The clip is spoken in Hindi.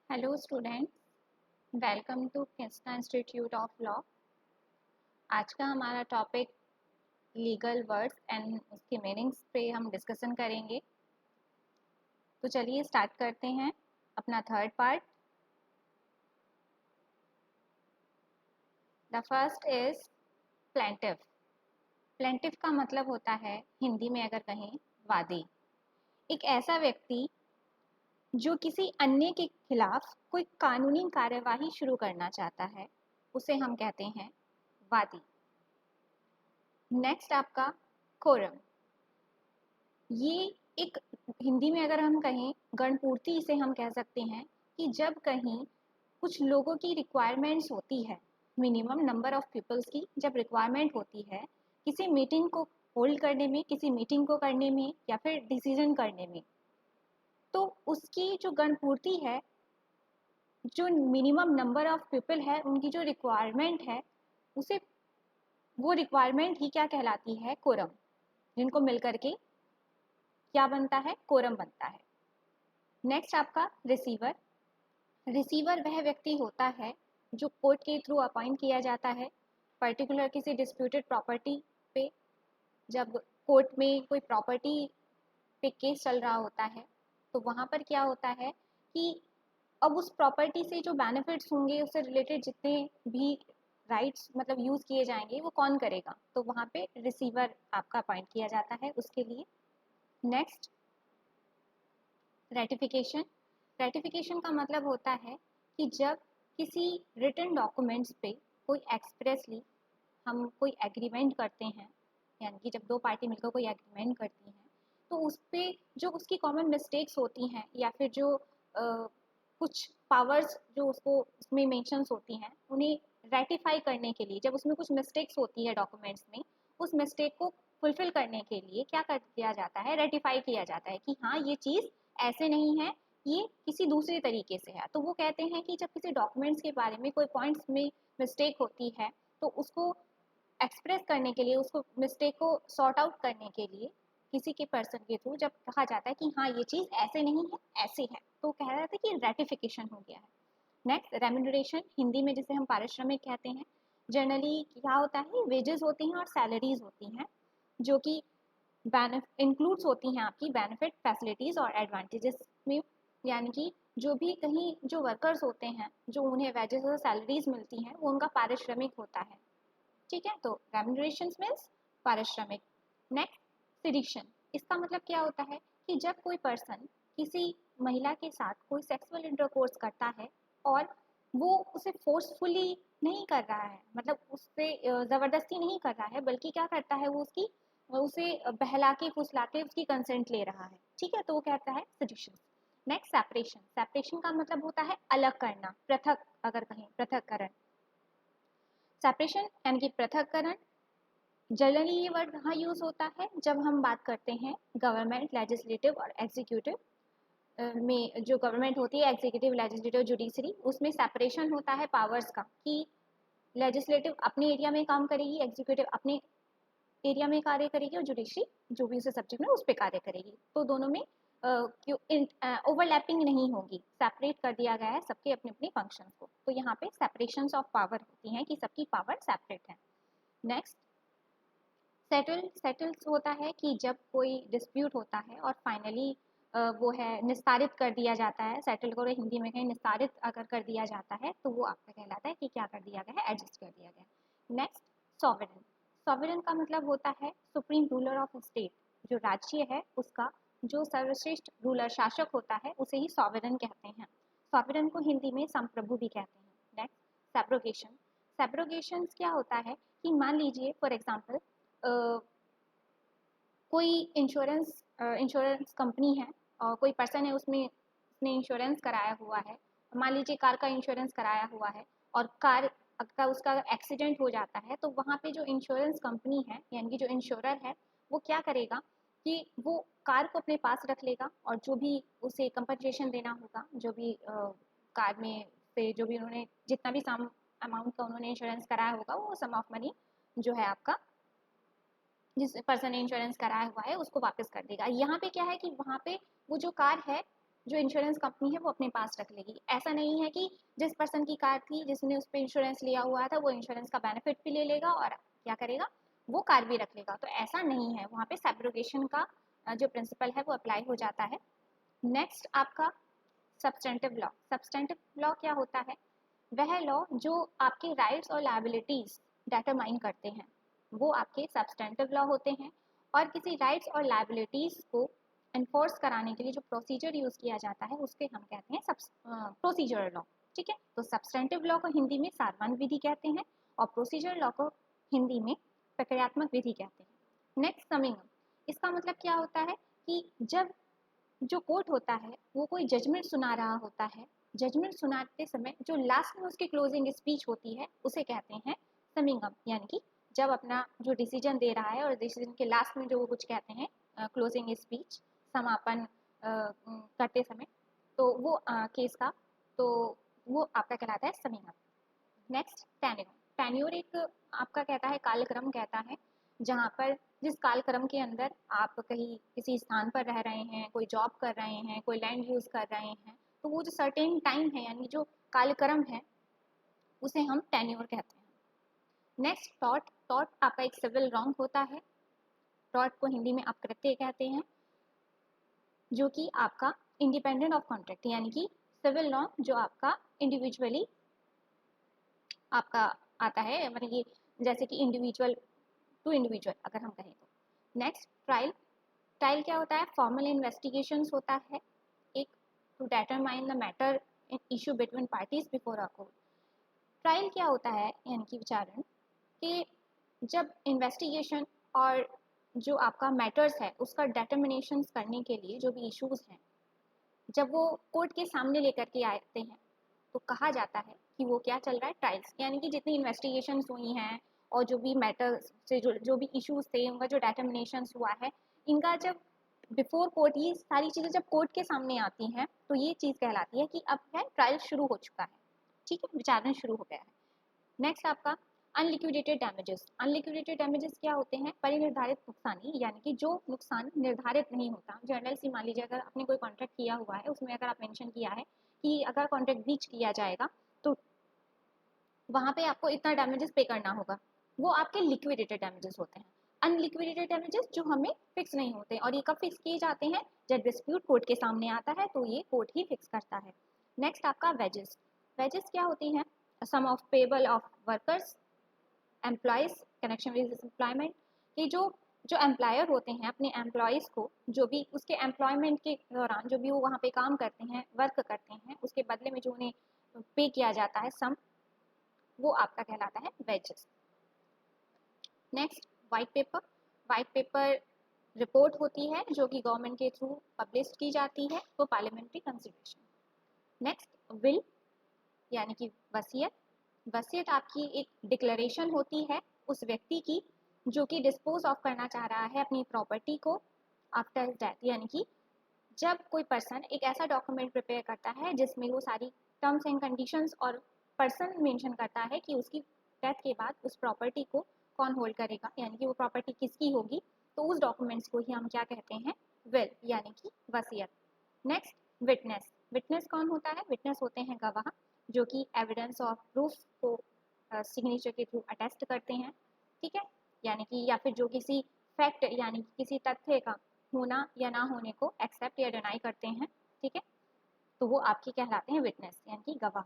Hello student, welcome to Krishna Institute of Law. आज का हमारा टॉपिक लीगल वर्ड्स एंड उसके मीनिंग्स पे हम डिस्कशन करेंगे। तो चलिए स्टार्ट करते हैं अपना third part. The first is plaintiff. Plaintiff का मतलब होता है हिंदी में अगर कहें वादी। एक ऐसा व्यक्ति जो किसी अन्य के खिलाफ कोई कानूनी कार्यवाही शुरू करना चाहता है, उसे हम कहते हैं वादी। नेक्स्ट आपका कोरम। ये एक हिंदी में अगर हम कहें गणपूर्ति इसे हम कह सकते हैं कि जब कहीं कुछ लोगों की रिक्वायरमेंट्स होती है, मिनिमम नंबर ऑफ पीपल्स की जब रिक्वायरमेंट होती है किसी मीटिंग को होल्ड करने में, किसी मीटिंग को करने में या फिर डिसीजन करने में, तो उसकी जो गणपूर्ति है, जो मिनिमम नंबर ऑफ पीपल है, उनकी जो रिक्वायरमेंट है, उसे वो रिक्वायरमेंट ही क्या कहलाती है? कोरम। जिनको मिलकर के क्या बनता है? कोरम बनता है। नेक्स्ट आपका रिसीवर। रिसीवर वह व्यक्ति होता है जो कोर्ट के थ्रू अपॉइंट किया जाता है पर्टिकुलर किसी डिस्प्यूटेड प्रॉपर्टी पे। जब कोर्ट में कोई प्रॉपर्टी पे केस चल रहा होता है तो वहाँ पर क्या होता है कि अब उस प्रॉपर्टी से जो बेनिफिट्स होंगे, उससे रिलेटेड जितने भी राइट्स मतलब यूज़ किए जाएंगे, वो कौन करेगा? तो वहाँ पे रिसीवर आपका अपॉइंट किया जाता है उसके लिए। Next ratification. रेटिफिकेशन का मतलब होता है कि जब किसी रिटन डॉक्यूमेंट्स पे कोई एक्सप्रेसली हम कोई एग्रीमेंट करते हैं, यानी कि जब दो पार्टी मिलकर कोई एग्रीमेंट करती हैं, तो उस पर जो उसकी कॉमन मिस्टेक्स होती हैं या फिर जो कुछ पावर्स जो उसको उसमें मेंशंस होती हैं, उन्हें रेटिफाई करने के लिए जब उसमें कुछ मिस्टेक्स होती है डॉक्यूमेंट्स में, उस मिस्टेक को फुलफिल करने के लिए क्या कर दिया जाता है? रेटिफाई किया जाता है कि हाँ, ये चीज़ ऐसे नहीं है, ये किसी दूसरे तरीके से है। तो वो कहते हैं कि जब किसी डॉक्यूमेंट्स के बारे में कोई पॉइंट्स में मिस्टेक होती है, तो उसको एक्सप्रेस करने के लिए, उसको मिस्टेक को सॉर्ट आउट करने के लिए किसी के पर्सन के थ्रू जब कहा जाता है कि हाँ, ये चीज़ ऐसे नहीं है, ऐसे है, तो कह रहा था कि रेटिफिकेशन हो गया है। नेक्स्ट रेम्यूनरेशन, हिंदी में जिसे हम पारिश्रमिक कहते हैं। जनरली क्या होता है? वेजेस होती हैं और सैलरीज होती हैं जो कि इंक्लूड्स होती हैं आपकी बेनिफिट, फैसिलिटीज़ और एडवांटेजेस में। यानी कि जो भी कहीं जो वर्कर्स होते हैं, जो उन्हें वेजेस और सैलरीज मिलती हैं, वो उनका पारिश्रमिक होता है। ठीक है, तो रेम्यूनरेशन मीन्स पारिश्रमिक। Next sedition. इसका मतलब क्या होता है कि जब कोई पर्सन किसी महिला के साथ कोई सेक्सुअल इंटरकोर्स करता है और वो उसे फोर्सफुली नहीं कर रहा है, मतलब उससे ज़बरदस्ती नहीं कर रहा है, बल्कि क्या करता है, वो उसकी उसे बहला के फुसला के उसकी कंसेंट ले रहा है। ठीक है, तो वो कहता है सिडिशन। Next separation. सेपरेशन का मतलब होता है अलग करना, पृथक, अगर कहें पृथककरण। सेपरेशन यानी कि पृथककरण। जनरली ये वर्ड कहाँ यूज होता है? जब हम बात करते हैं गवर्नमेंट, लेजिस्लेटिव और एग्जीक्यूटिव में। जो गवर्नमेंट होती है, एग्जीक्यूटिव, लेजिस्लेटिव, जुडिशरी, उसमें सेपरेशन होता है पावर्स का कि लेजिस्लेटिव अपने एरिया में काम करेगी, एग्जीक्यूटिव अपने एरिया में कार्य करेगी और जुडिशरी जो भी उसे सब्जेक्ट में उस पर कार्य करेगी। तो दोनों में ओवरलैपिंग नहीं होगी, सेपरेट कर दिया गया है सबके अपने अपने फंक्शन को। तो यहाँ पे सेपरेशन ऑफ पावर होती हैं कि सबकी पावर सेपरेट है। नेक्स्ट सेटल्स होता है कि जब कोई डिस्प्यूट होता है और फाइनली वो है निस्तारित कर दिया जाता है। सेटल करो हिंदी में कहीं निस्तारित अगर कर दिया जाता है तो वो आपका कहलाता है कि क्या कर दिया गया है? एडजस्ट कर दिया गया। Next sovereign. सॉवरेन का मतलब होता है सुप्रीम रूलर ऑफ स्टेट। जो राज्य है उसका जो सर्वश्रेष्ठ रूलर, शासक होता है, उसे ही सॉवरेन कहते हैं। सॉवरेन को हिंदी में संप्रभु भी कहते हैं। नेक्स्ट सैब्रोगेशन। सैब्रोगेशन क्या होता है कि मान लीजिए फॉर एग्जाम्पल कोई इंश्योरेंस कंपनी है और कोई पर्सन है, उसमें उसने इंश्योरेंस कराया हुआ है। मान लीजिए कार का इंश्योरेंस कराया हुआ है और कार का उसका एक्सीडेंट हो जाता है, तो वहाँ पे जो इंश्योरेंस कंपनी है, यानी कि जो इंश्योरर है, वो क्या करेगा कि वो कार को अपने पास रख लेगा और जो भी उसे कंपनसेशन देना होगा, जो भी कार में से जो भी उन्होंने जितना भी सम अमाउंट का उन्होंने इंश्योरेंस कराया होगा, वो सम ऑफ मनी जो है आपका जिस पर्सन ने इंश्योरेंस कराया हुआ है उसको वापस कर देगा। यहाँ पे क्या है कि वहाँ पे वो जो कार है जो इंश्योरेंस कंपनी है वो अपने पास रख लेगी। ऐसा नहीं है कि जिस पर्सन की कार थी, जिसने उस पर इंश्योरेंस लिया हुआ था, वो इंश्योरेंस का बेनिफिट भी ले लेगा और क्या करेगा, वो कार भी रख लेगा। तो ऐसा नहीं है, वहाँ पे सेग्रीगेशन का जो प्रिंसिपल है वो अप्लाई हो जाता है। नेक्स्ट आपका सब्सटेंटिव लॉ। सब्सटेंटिव लॉ क्या होता है, वह लॉ जो आपके राइट्स और लायबिलिटीज डिटरमाइन करते हैं, वो आपके सब्सटेंटिव लॉ होते हैं। और किसी राइट्स और लायबिलिटीज को एनफोर्स कराने के लिए जो प्रोसीजर यूज किया जाता है उसके हम कहते हैं प्रोसीजर लॉ। ठीक है, तो सब्सटेंटिव लॉ को हिंदी में सारवान विधि कहते हैं और प्रोसीजर लॉ को हिंदी में प्रक्रियात्मक विधि कहते हैं। नेक्स्ट कमिंग, इसका मतलब क्या होता है कि जब जो कोर्ट होता है वो कोई जजमेंट सुना रहा होता है, जजमेंट सुनाते समय जो लास्ट में उसकी क्लोजिंग स्पीच होती है उसे कहते हैं समिंगम, यानी कि जब अपना जो डिसीजन दे रहा है और डिसीजन के लास्ट में जो वो कुछ कहते हैं क्लोजिंग स्पीच, समापन करते समय, तो वो केस का, तो वो आपका कहलाता है समिंगम। Next tenure. टेन्योर एक आपका कहता है कालक्रम कहता है, जहाँ पर जिस कालक्रम के अंदर आप कहीं किसी स्थान पर रह रहे हैं, कोई जॉब कर रहे हैं, कोई लैंड यूज कर रहे हैं, तो वो जो सर्टेन टाइम है यानी जो कालक्रम है उसे हम टेन्योर कहते हैं। Next tort. टॉर्ट आपका एक सिविल रॉन्ग होता है, टॉर्ट को हिंदी में अपकृत्य कहते हैं, जो कि आपका इंडिपेंडेंट ऑफ कॉन्ट्रैक्ट, यानी कि सिविल रॉन्ग जो आपका इंडिविजुअली आपका आता है, मतलब ये जैसे कि इंडिविजुअल टू इंडिविजुअल अगर हम कहें तो। Next trial. ट्रायल क्या होता है, फॉर्मल इन्वेस्टिगेशन होता है एक, to determine the matter in issue between parties before a court. Trial क्या होता है, यानी कि विचारण, कि जब इन्वेस्टिगेशन और जो आपका मैटर्स है उसका डिटर्मिनेशन करने के लिए जो भी इश्यूज हैं, जब वो कोर्ट के सामने लेकर के आते हैं तो कहा जाता है कि वो क्या चल रहा है, ट्रायल्स, यानी कि जितनी इन्वेस्टिगेशंस हुई हैं और जो भी मैटर से जो भी इश्यूज थे उनका जो डिटर्मिनेशन हुआ है, इनका जब बिफोर कोर्ट ये सारी चीज़ें जब कोर्ट के सामने आती हैं तो ये चीज़ कहलाती है कि अब है ट्रायल शुरू हो चुका है। ठीक है, विचारण शुरू हो गया है। नेक्स्ट आपका अनलिक्विडेटेड डैमेजेस। अनलिक्विडेटेड डैमेजेस क्या होते हैं, परिनिर्धारित नुकसानी, यानी कि जो नुकसान निर्धारित नहीं होता। जनरल सी मान लीजिए अगर आपने कोई कॉन्ट्रैक्ट किया हुआ है, उसमें अगर आप मेंशन किया है कि अगर कॉन्ट्रैक्ट ब्रीच किया जाएगा तो वहाँ पे आपको इतना डैमेजेस पे करना होगा, वो आपके लिक्विडेटेड डैमेजेस होते हैं। अनलिक्विडेटेड डैमेजेस जो हमें फिक्स नहीं होते, और ये कब फिक्स किए जाते हैं, जब डिस्प्यूट कोर्ट के सामने आता है तो ये कोर्ट ही फिक्स करता है। नेक्स्ट आपका वेजेस। वेजेस क्या होती हैं, sum of payable of workers employees connection with employment, कि जो एम्प्लॉयर होते हैं अपने एम्प्लॉयज़ को जो भी उसके एम्प्लॉयमेंट के दौरान जो भी वो वहाँ पे काम करते हैं, वर्क करते हैं, उसके बदले में जो उन्हें पे किया जाता है सम, वो आपका कहलाता है wages. Next white paper. White paper report होती है जो कि गवर्नमेंट के थ्रू पब्लिश की जाती है for parliamentary consideration. Next will, यानी कि वसीयत। वसीयत आपकी एक डिक्लेरेशन होती है उस व्यक्ति की जो कि डिस्पोज ऑफ करना चाह रहा है अपनी प्रॉपर्टी को आफ्टर डेथ, यानी कि जब कोई पर्सन एक ऐसा डॉक्यूमेंट प्रिपेयर करता है जिसमें वो सारी टर्म्स एंड कंडीशंस और पर्सन मेंशन करता है कि उसकी डेथ के बाद उस प्रॉपर्टी को कौन होल्ड करेगा, यानी कि वो प्रॉपर्टी किसकी होगी, तो उस डॉक्यूमेंट्स को ही हम क्या कहते हैं, विल, यानी कि वसीयत। Next witness. विटनेस कौन होता है, विटनेस होते हैं गवाह जो कि एविडेंस ऑफ प्रूफ को सिग्नेचर के थ्रू अटेस्ट करते हैं। ठीक है, यानी कि या फिर जो किसी फैक्ट यानी कि किसी तथ्य का होना या ना होने को एक्सेप्ट या डिनाई करते हैं। ठीक है, तो वो आपके कहलाते हैं विटनेस, यानी कि गवाह।